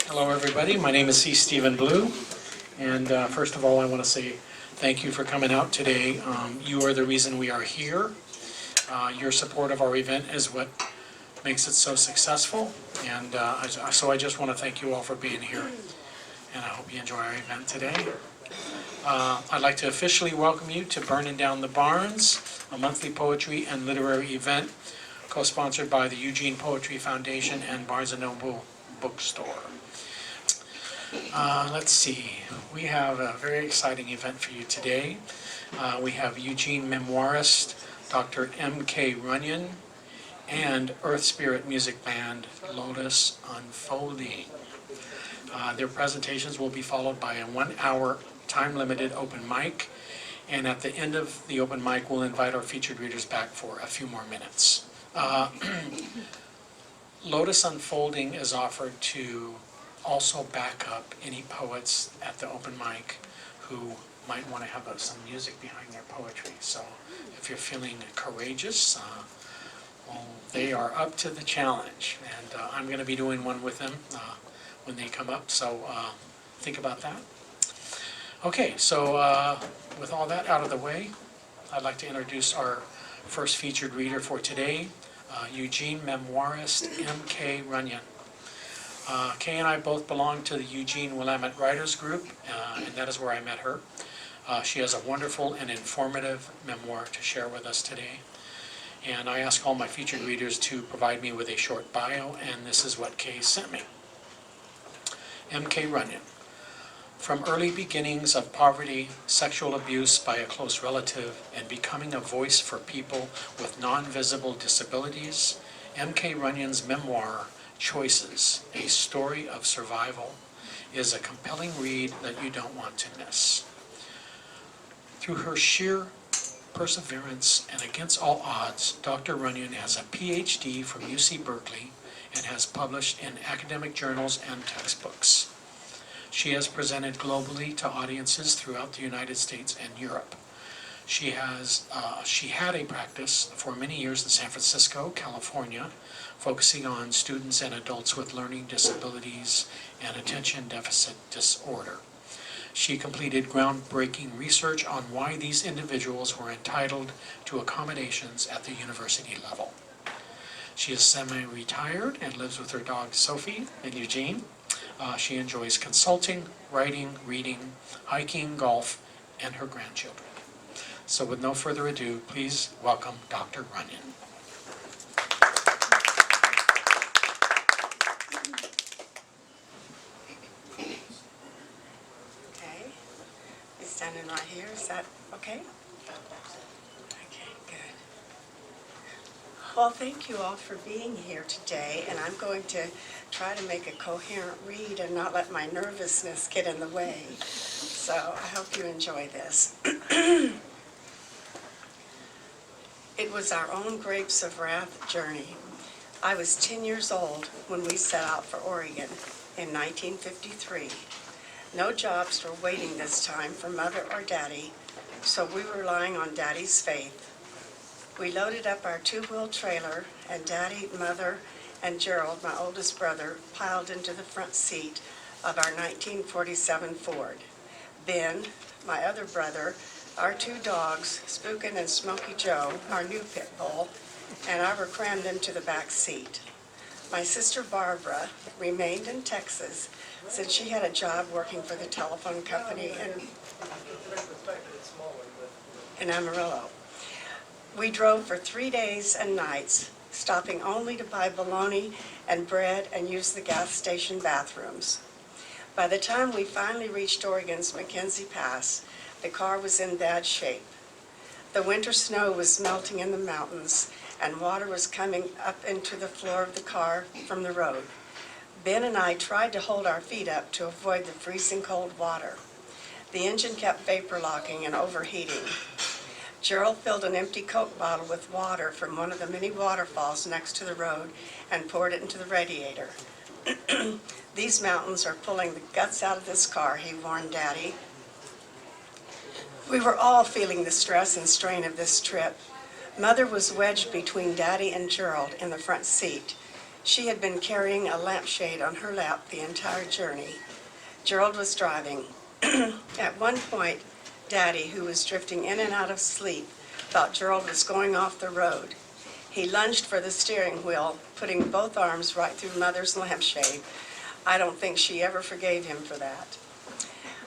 Hello everybody, my name is C. Stephen Blue, and first of all I want to say thank you for coming out today. You are the reason we are here. Your support of our event is what makes it so successful, and so I just want to thank you all for being here, and I hope you enjoy our event today. I'd like to officially welcome you to Burnin Down the Barnes, a monthly poetry and literary event co-sponsored by the Eugene Poetry Foundation and Barnes Noble Bookstore. Let's see, we have a very exciting event for you today. We have Eugene memoirist Dr. M.K. Runyan and Earth Spirit music band Lotus unfolding. Their presentations will be followed by a 1-hour time-limited open mic, and at the end of the open mic we'll invite our featured readers back for a few more minutes. Lotus Unfolding is offered to also back up any poets at the open mic who might want to have some music behind their poetry. So if you're feeling courageous, well, they are up to the challenge, and I'm going to be doing one with them when they come up, so think about that. Okay, so with all that out of the way, I'd like to introduce our first featured reader for today, Eugene memoirist M.K. Runyan. Kay and I both belong to the Eugene Willamette Writers Group, and that is where I met her. She has a wonderful and informative memoir to share with us today. And I ask all my featured readers to provide me with a short bio, and this is what Kay sent me. M.K. Runyan. From early beginnings of poverty, sexual abuse by a close relative, and becoming a voice for people with non-visible disabilities, M.K. Runyan's memoir, Choices, A Story of Survival, is a compelling read that you don't want to miss. Through her sheer perseverance and against all odds, Dr. Runyan has a PhD from UC Berkeley and has published in academic journals and textbooks. She has presented globally to audiences throughout the United States and Europe. She had a practice for many years in San Francisco, California, focusing on students and adults with learning disabilities and attention deficit disorder. She completed groundbreaking research on why these individuals were entitled to accommodations at the university level. She is semi-retired and lives with her dog Sophie in Eugene. She enjoys consulting, writing, reading, hiking, golf, and her grandchildren. So with no further ado, please welcome Dr. Runyan. Okay, he's standing right here. Is that okay? Okay, good. Well, thank you all for being here today, and I'm going to try to make a coherent read and not let my nervousness get in the way. So I hope you enjoy this. It was our own Grapes of Wrath journey. I was 10 years old when we set out for Oregon in 1953. No jobs were waiting this time for Mother or Daddy, so we were relying on Daddy's faith. We loaded up our 2-wheel trailer, and Daddy, Mother, and Gerald, my oldest brother, piled into the front seat of our 1947 Ford. Ben, my other brother, our 2 dogs, Spookin' and Smokey Joe, our new pit bull, and I were crammed into the back seat. My sister Barbara remained in Texas since she had a job working for the telephone company in Amarillo. We drove for 3 days and nights, stopping only to buy bologna and bread and use the gas station bathrooms. By the time we finally reached Oregon's McKenzie Pass, the car was in bad shape. The winter snow was melting in the mountains, and water was coming up into the floor of the car from the road. Ben and I tried to hold our feet up to avoid the freezing cold water. The engine kept vapor locking and overheating. Gerald filled an empty Coke bottle with water from one of the many waterfalls next to the road and poured it into the radiator. "These mountains are pulling the guts out of this car," he warned Daddy. We were all feeling the stress and strain of this trip. Mother was wedged between Daddy and Gerald in the front seat. She had been carrying a lampshade on her lap the entire journey. Gerald was driving. At one point, Daddy, who was drifting in and out of sleep, thought Gerald was going off the road. He lunged for the steering wheel, putting both arms right through Mother's lampshade. I don't think she ever forgave him for that.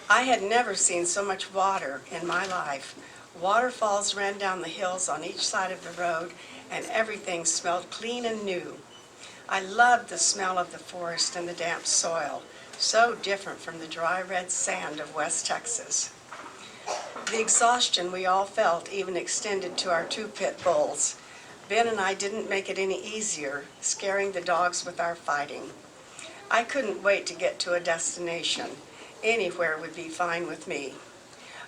I had never seen so much water in my life. Waterfalls ran down the hills on each side of the road, and everything smelled clean and new. I loved the smell of the forest and the damp soil, so different from the dry red sand of West Texas. The exhaustion we all felt even extended to our two pit bulls. Ben and I didn't make it any easier, scaring the dogs with our fighting. I couldn't wait to get to a destination. Anywhere would be fine with me.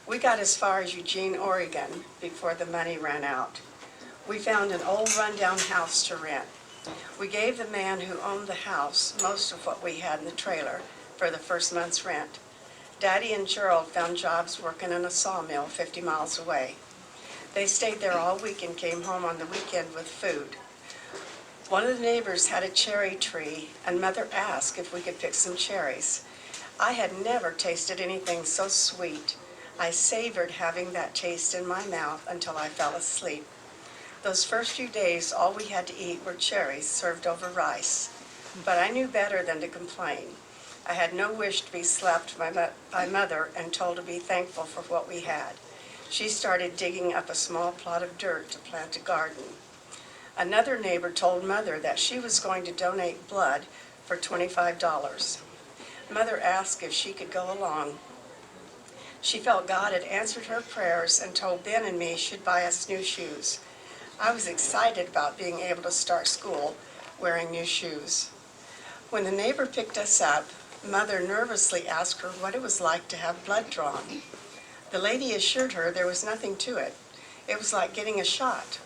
We got as far as Eugene, Oregon, before the money ran out. We found an old rundown house to rent. We gave the man who owned the house most of what we had in the trailer for the first month's rent. Daddy and Gerald found jobs working in a sawmill 50 miles away. They stayed there all week and came home on the weekend with food. One of the neighbors had a cherry tree, and Mother asked if we could pick some cherries. I had never tasted anything so sweet. I savored having that taste in my mouth until I fell asleep. Those first few days, all we had to eat were cherries served over rice. But I knew better than to complain. I had no wish to be slapped by Mother and told to be thankful for what we had. She started digging up a small plot of dirt to plant a garden. Another neighbor told Mother that she was going to donate blood for $25. Mother asked if she could go along. She felt God had answered her prayers and told Ben and me she'd buy us new shoes. I was excited about being able to start school wearing new shoes. When the neighbor picked us up, Mother nervously asked her what it was like to have blood drawn. The lady assured her there was nothing to it. It was like getting a shot.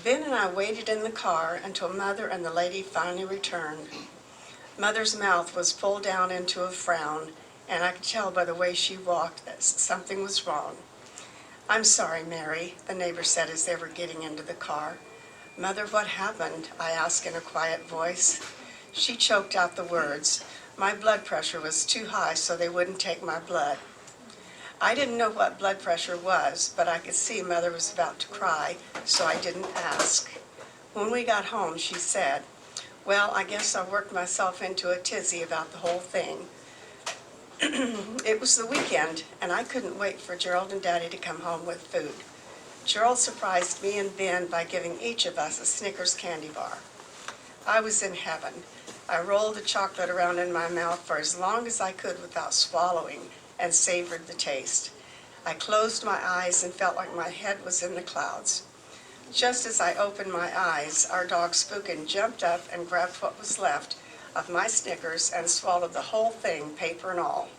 Ben and I waited in the car until Mother and the lady finally returned. Mother's mouth was pulled down into a frown, and I could tell by the way she walked that something was wrong. "I'm sorry, Mary," the neighbor said as they were getting into the car. "Mother, what happened?" I asked in a quiet voice. She choked out the words. My blood pressure was too high, so they wouldn't take my blood. I didn't know what blood pressure was, but I could see Mother was about to cry, so I didn't ask. When we got home, she said, "Well, I guess I worked myself into a tizzy about the whole thing." It was the weekend, and I couldn't wait for Gerald and Daddy to come home with food. Gerald surprised me and Ben by giving each of us a Snickers candy bar. I was in heaven. I rolled the chocolate around in my mouth for as long as I could without swallowing and savored the taste. I closed my eyes and felt like my head was in the clouds. Just as I opened my eyes, our dog Spookin jumped up and grabbed what was left of my Snickers and swallowed the whole thing, paper and all.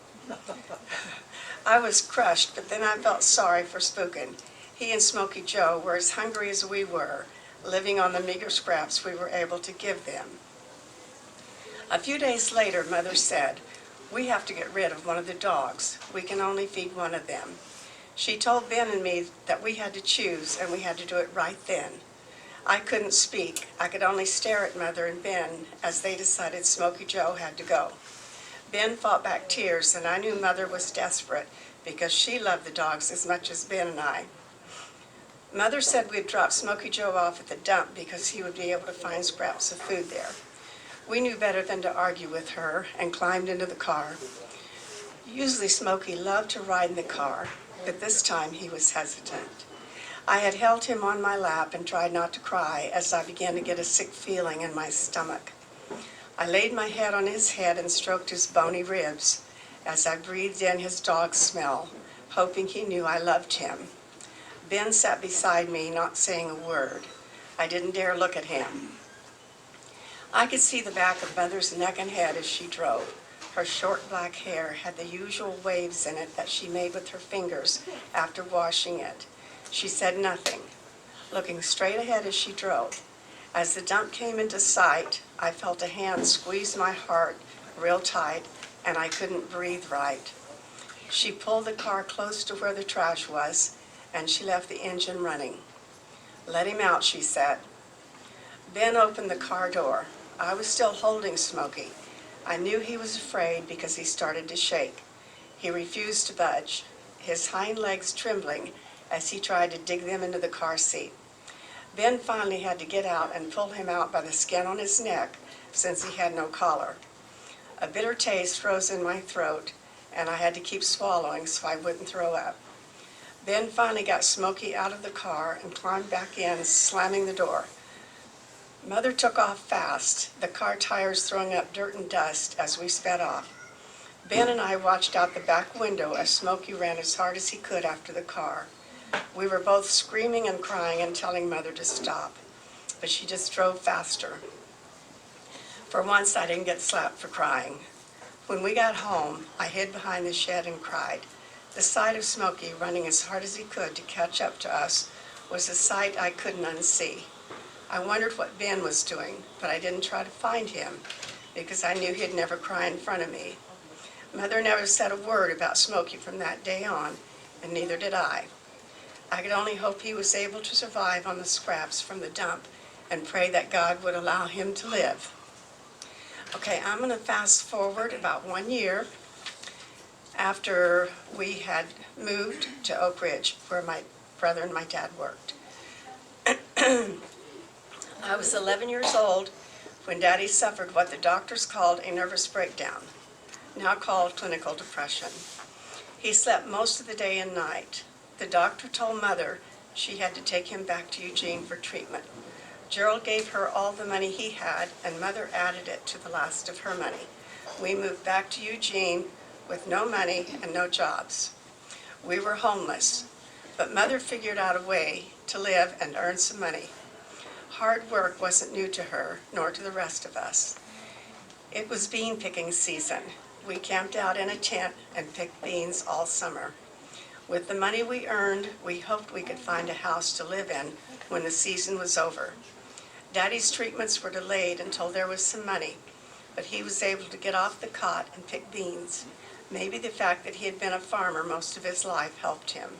I was crushed, but then I felt sorry for Spookin. He and Smokey Joe were as hungry as we were, living on the meager scraps we were able to give them. A few days later, Mother said, "We have to get rid of one of the dogs. We can only feed one of them." She told Ben and me that we had to choose, and we had to do it right then. I couldn't speak. I could only stare at Mother and Ben as they decided Smokey Joe had to go. Ben fought back tears, and I knew Mother was desperate because she loved the dogs as much as Ben and I. Mother said we'd drop Smokey Joe off at the dump because he would be able to find scraps of food there. We knew better than to argue with her and climbed into the car. Usually Smokey loved to ride in the car, but this time he was hesitant. I had held him on my lap and tried not to cry as I began to get a sick feeling in my stomach. I laid my head on his head and stroked his bony ribs as I breathed in his dog smell, hoping he knew I loved him. Ben sat beside me, not saying a word. I didn't dare look at him. I could see the back of Mother's neck and head as she drove. Her short black hair had the usual waves in it that she made with her fingers after washing it. She said nothing, looking straight ahead as she drove. As the dump came into sight, I felt a hand squeeze my heart real tight, and I couldn't breathe right. She pulled the car close to where the trash was, and she left the engine running. "Let him out," she said. Ben opened the car door. I was still holding Smokey. I knew he was afraid because he started to shake. He refused to budge, his hind legs trembling as he tried to dig them into the car seat. Ben finally had to get out and pull him out by the skin on his neck since he had no collar. A bitter taste rose in my throat, and I had to keep swallowing so I wouldn't throw up. Ben finally got Smokey out of the car and climbed back in, slamming the door. Mother took off fast, the car tires throwing up dirt and dust as we sped off. Ben and I watched out the back window as Smokey ran as hard as he could after the car. We were both screaming and crying and telling Mother to stop, but she just drove faster. For once, I didn't get slapped for crying. When we got home, I hid behind the shed and cried. The sight of Smokey running as hard as he could to catch up to us was a sight I couldn't unsee. I wondered what Ben was doing, but I didn't try to find him because I knew he'd never cry in front of me. Mother never said a word about Smokey from that day on, and neither did I. I could only hope he was able to survive on the scraps from the dump and pray that God would allow him to live. Okay, I'm going to fast forward about 1 year after we had moved to Oak Ridge, where my brother and my dad worked. I was 11 years old when Daddy suffered what the doctors called a nervous breakdown, now called clinical depression. He slept most of the day and night. The doctor told Mother she had to take him back to Eugene for treatment. Gerald gave her all the money he had, and Mother added it to the last of her money. We moved back to Eugene with no money and no jobs. We were homeless, but Mother figured out a way to live and earn some money. Hard work wasn't new to her, nor to the rest of us. It was bean picking season. We camped out in a tent and picked beans all summer. With the money we earned, we hoped we could find a house to live in when the season was over. Daddy's treatments were delayed until there was some money, but he was able to get off the cot and pick beans. Maybe the fact that he had been a farmer most of his life helped him.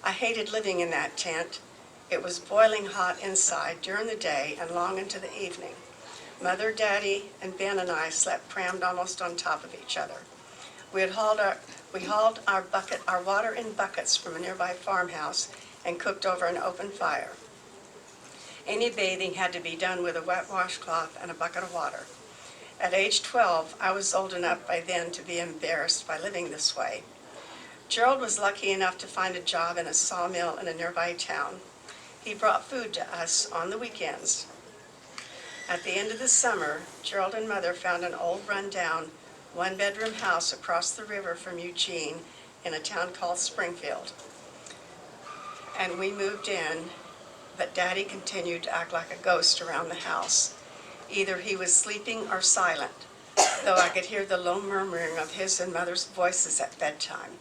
I hated living in that tent. It was boiling hot inside during the day and long into the evening. Mother, Daddy, and Ben and I slept crammed almost on top of each other. We hauled our water in buckets from a nearby farmhouse and cooked over an open fire. Any bathing had to be done with a wet washcloth and a bucket of water. At age 12, I was old enough by then to be embarrassed by living this way. Gerald was lucky enough to find a job in a sawmill in a nearby town. He brought food to us on the weekends. At the end of the summer, Gerald and Mother found an old run-down, one-bedroom house across the river from Eugene in a town called Springfield. And we moved in, but Daddy continued to act like a ghost around the house. Either he was sleeping or silent, though I could hear the low murmuring of his and Mother's voices at bedtime.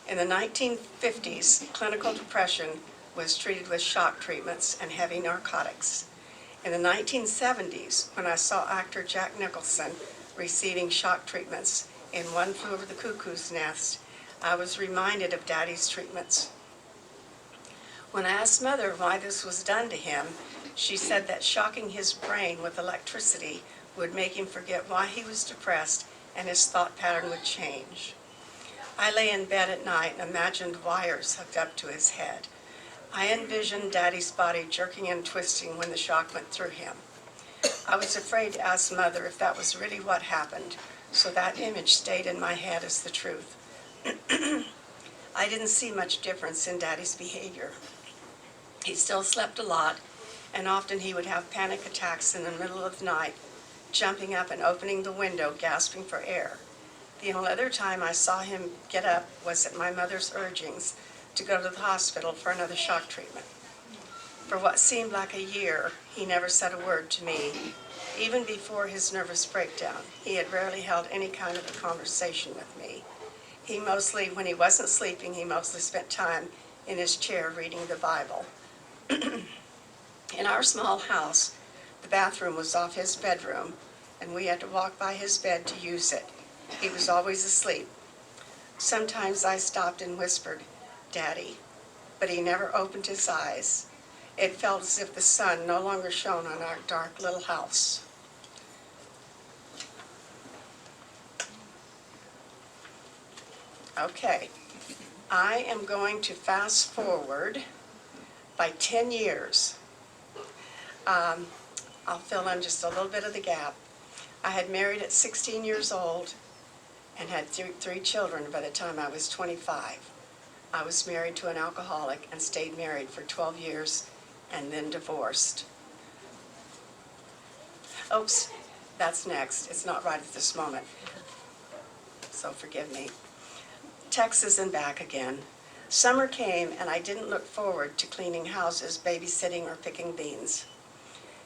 In the 1950s, clinical depression was treated with shock treatments and heavy narcotics. In the 1970s, when I saw actor Jack Nicholson receiving shock treatments in One Flew Over the Cuckoo's Nest, I was reminded of Daddy's treatments. When I asked Mother why this was done to him, she said that shocking his brain with electricity would make him forget why he was depressed and his thought pattern would change. I lay in bed at night and imagined wires hooked up to his head. I envisioned Daddy's body jerking and twisting when the shock went through him. I was afraid to ask Mother if that was really what happened, so that image stayed in my head as the truth. I didn't see much difference in Daddy's behavior. He still slept a lot, and often he would have panic attacks in the middle of the night, jumping up and opening the window, gasping for air. The only other time I saw him get up was at my mother's urgings to go to the hospital for another shock treatment. For what seemed like a year, he never said a word to me. Even before his nervous breakdown, he had rarely held any kind of a conversation with me. When he wasn't sleeping, he mostly spent time in his chair reading the Bible. In our small house, the bathroom was off his bedroom, and we had to walk by his bed to use it. He was always asleep. Sometimes I stopped and whispered, "Daddy," but he never opened his eyes. It felt as if the sun no longer shone on our dark little house. Okay. I am going to fast forward by 10 years. I'll fill in just a little bit of the gap. I had married at 16 years old and had three children by the time I was 25. I was married to an alcoholic and stayed married for 12 years and then divorced. Oops, that's next. It's not right at this moment, so forgive me. Texas and back again. Summer came and I didn't look forward to cleaning houses, babysitting, or picking beans.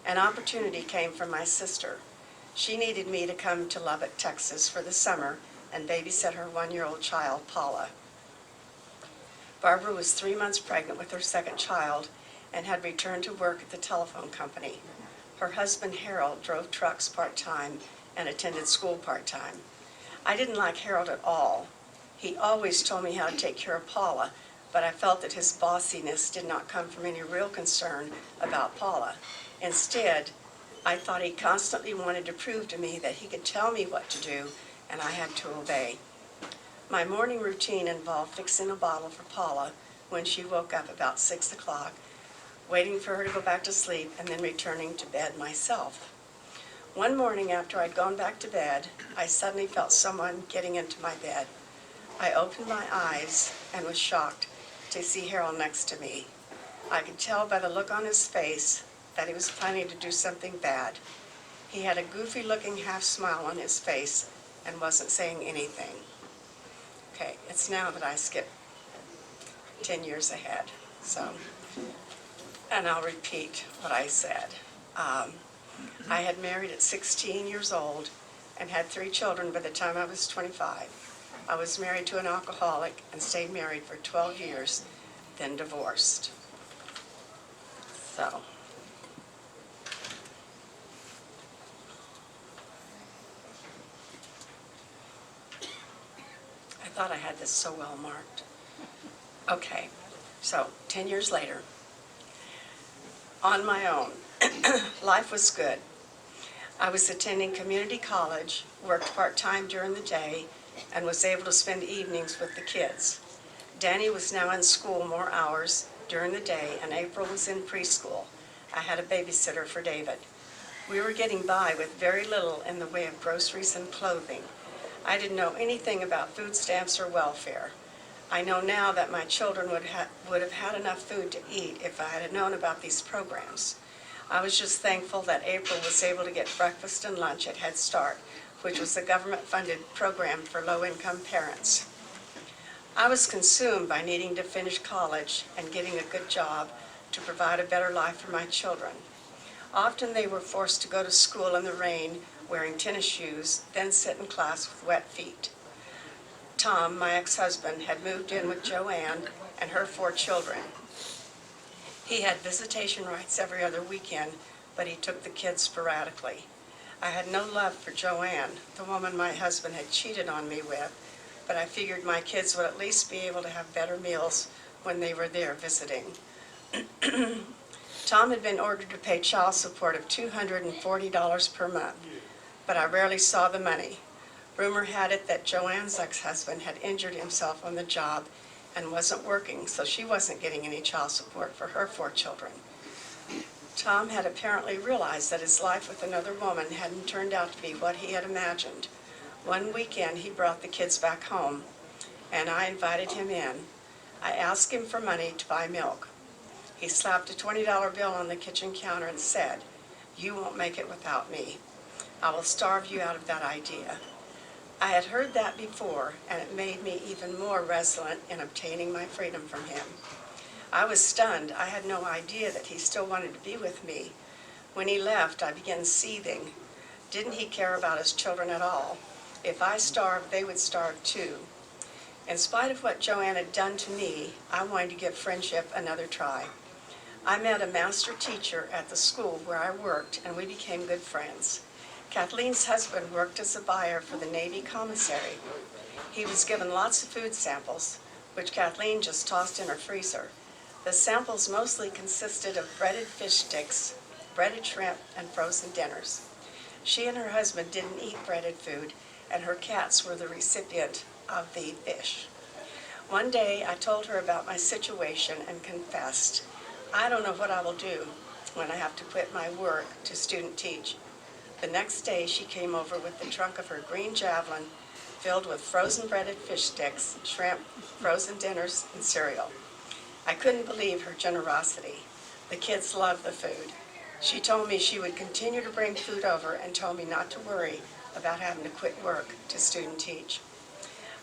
An opportunity came from my sister. She needed me to come to Lubbock, Texas for the summer and babysit her 1-year-old child, Paula. Barbara was 3 months pregnant with her second child and had returned to work at the telephone company. Her husband, Harold, drove trucks part-time and attended school part-time. I didn't like Harold at all. He always told me how to take care of Paula, but I felt that his bossiness did not come from any real concern about Paula. Instead, I thought he constantly wanted to prove to me that he could tell me what to do and I had to obey. My morning routine involved fixing a bottle for Paula when she woke up about 6 o'clock, waiting for her to go back to sleep, and then returning to bed myself. One morning after I'd gone back to bed, I suddenly felt someone getting into my bed. I opened my eyes and was shocked to see Harold next to me. I could tell by the look on his face that he was planning to do something bad. He had a goofy-looking half smile on his face and wasn't saying anything. Okay, it's now that I skip 10 years ahead, so, and I'll repeat what I said. I had married at 16 years old and had 3 children by the time I was 25. I was married to an alcoholic and stayed married for 12 years, then divorced. So, I thought I had this so well marked. Okay, so 10 years later, on my own, life was good. I was attending community college, worked part-time during the day, and was able to spend evenings with the kids. Danny was now in school more hours during the day, and April was in preschool. I had a babysitter for David. We were getting by with very little in the way of groceries and clothing. I didn't know anything about food stamps or welfare. I know now that my children would have had enough food to eat if I had known about these programs. I was just thankful that April was able to get breakfast and lunch at Head Start, which was a government-funded program for low-income parents. I was consumed by needing to finish college and getting a good job to provide a better life for my children. Often they were forced to go to school in the rain wearing tennis shoes, then sit in class with wet feet. Tom, my ex-husband, had moved in with Joanne and her 4 children. He had visitation rights every other weekend, but he took the kids sporadically. I had no love for Joanne, the woman my husband had cheated on me with, but I figured my kids would at least be able to have better meals when they were there visiting. Tom had been ordered to pay child support of $240 per month, but I rarely saw the money. Rumor had it that Joanne's ex-husband had injured himself on the job and wasn't working, so she wasn't getting any child support for her 4 children. Tom had apparently realized that his life with another woman hadn't turned out to be what he had imagined. One weekend, he brought the kids back home, and I invited him in. I asked him for money to buy milk. He slapped a $20 bill on the kitchen counter and said, "You won't make it without me. I will starve you out of that idea." I had heard that before, and it made me even more resolute in obtaining my freedom from him. I was stunned. I had no idea that he still wanted to be with me. When he left, I began seething. Didn't he care about his children at all? If I starved, they would starve too. In spite of what Joanne had done to me, I wanted to give friendship another try. I met a master teacher at the school where I worked, and we became good friends. Kathleen's husband worked as a buyer for the Navy commissary. He was given lots of food samples, which Kathleen just tossed in her freezer. The samples mostly consisted of breaded fish sticks, breaded shrimp, and frozen dinners. She and her husband didn't eat breaded food, and her cats were the recipient of the fish. One day I told her about my situation and confessed, I don't know what I will do when I have to quit my work to student teach. The next day she came over with the trunk of her green Javelin filled with frozen breaded fish sticks, shrimp, frozen dinners, and cereal. I couldn't believe her generosity. The kids loved the food. She told me she would continue to bring food over and told me not to worry about having to quit work to student teach.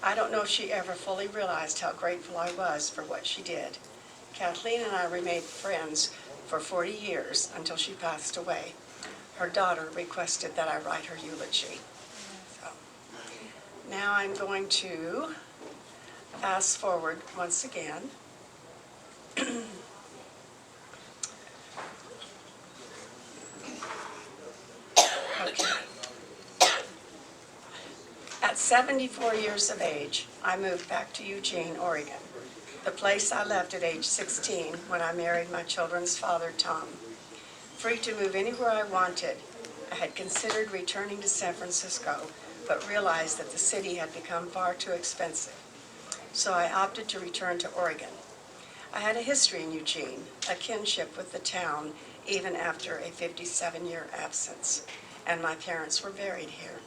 I don't know if she ever fully realized how grateful I was for what she did. Kathleen and I remained friends for 40 years until she passed away. Her daughter requested that I write her eulogy. So, now I'm going to fast forward once again. Okay. At 74 years of age, I moved back to Eugene, Oregon, the place I left at age 16 when I married my children's father, Tom. Free to move anywhere I wanted, I had considered returning to San Francisco, but realized that the city had become far too expensive. So I opted to return to Oregon. I had a history in Eugene, a kinship with the town, even after a 57-year absence, and my parents were buried here.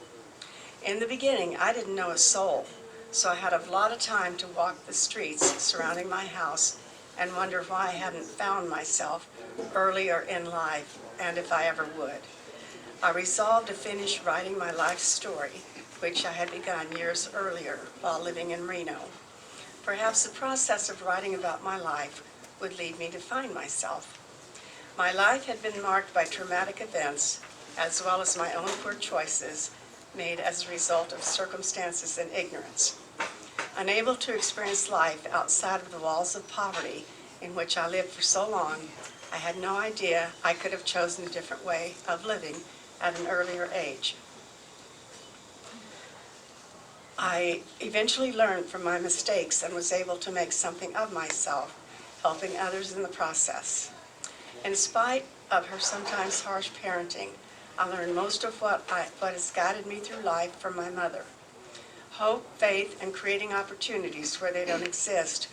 In the beginning, I didn't know a soul, so I had a lot of time to walk the streets surrounding my house and wonder why I hadn't found myself earlier in life, and if I ever would. I resolved to finish writing my life story, which I had begun years earlier while living in Reno. Perhaps the process of writing about my life would lead me to find myself. My life had been marked by traumatic events, as well as my own poor choices made as a result of circumstances and ignorance. Unable to experience life outside of the walls of poverty in which I lived for so long, I had no idea I could have chosen a different way of living at an earlier age. I eventually learned from my mistakes and was able to make something of myself, helping others in the process. In spite of her sometimes harsh parenting, I learned most of what has guided me through life from my mother. Hope, faith, and creating opportunities where they don't exist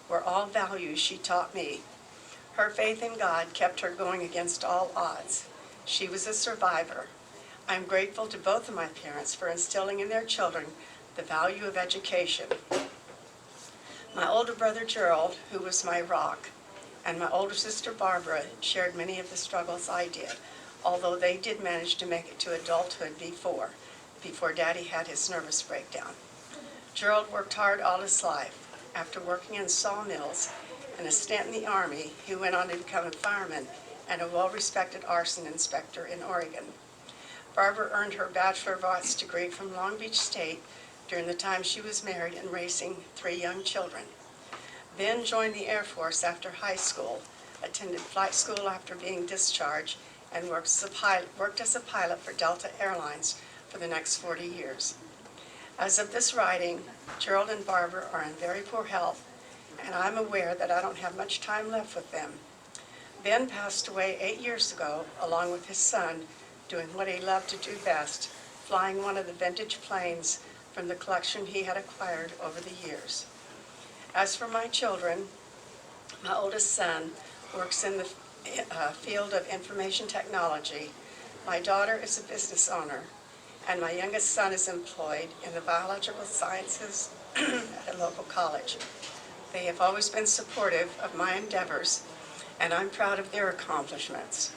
were all values she taught me. Her faith in God kept her going against all odds. She was a survivor. I'm grateful to both of my parents for instilling in their children the value of education. My older brother Gerald, who was my rock, and my older sister Barbara shared many of the struggles I did, although they did manage to make it to adulthood before Daddy had his nervous breakdown. Gerald worked hard all his life. After working in sawmills and a stint in the Army, he went on to become a fireman and a well-respected arson inspector in Oregon. Barbara earned her Bachelor of Arts degree from Long Beach State during the time she was married and raising 3 young children. Ben joined the Air Force after high school, attended flight school after being discharged, and worked as a pilot for Delta Airlines for the next 40 years. As of this writing, Gerald and Barbara are in very poor health, and I'm aware that I don't have much time left with them. Ben passed away 8 years ago, along with his son, doing what he loved to do best, flying one of the vintage planes from the collection he had acquired over the years. As for my children, my oldest son works in the field of information technology. My daughter is a business owner, and my youngest son is employed in the biological sciences at a local college. They have always been supportive of my endeavors, and I'm proud of their accomplishments.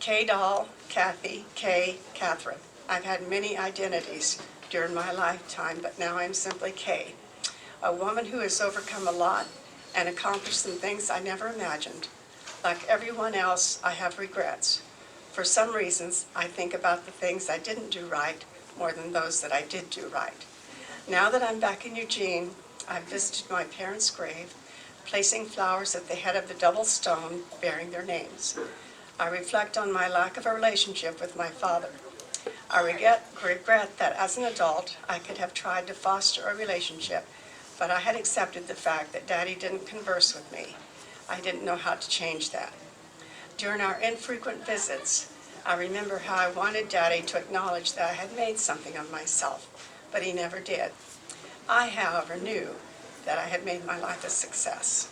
Kay Doll, Kathy, Kay, Catherine. I've had many identities during my lifetime, but now I'm simply Kay, a woman who has overcome a lot and accomplished some things I never imagined. Like everyone else, I have regrets. For some reasons, I think about the things I didn't do right more than those that I did do right. Now that I'm back in Eugene, I've visited my parents' grave, placing flowers at the head of the double stone bearing their names. I reflect on my lack of a relationship with my father. I regret that as an adult, I could have tried to foster a relationship, but I had accepted the fact that Daddy didn't converse with me. I didn't know how to change that. During our infrequent visits, I remember how I wanted Daddy to acknowledge that I had made something of myself, but he never did. I, however, knew that I had made my life a success.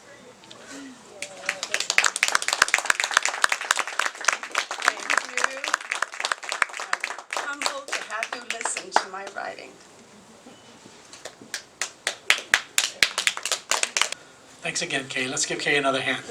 Thank you. I'm humbled to have you listen to my writing. Thanks again, Kay. Let's give Kay another hand.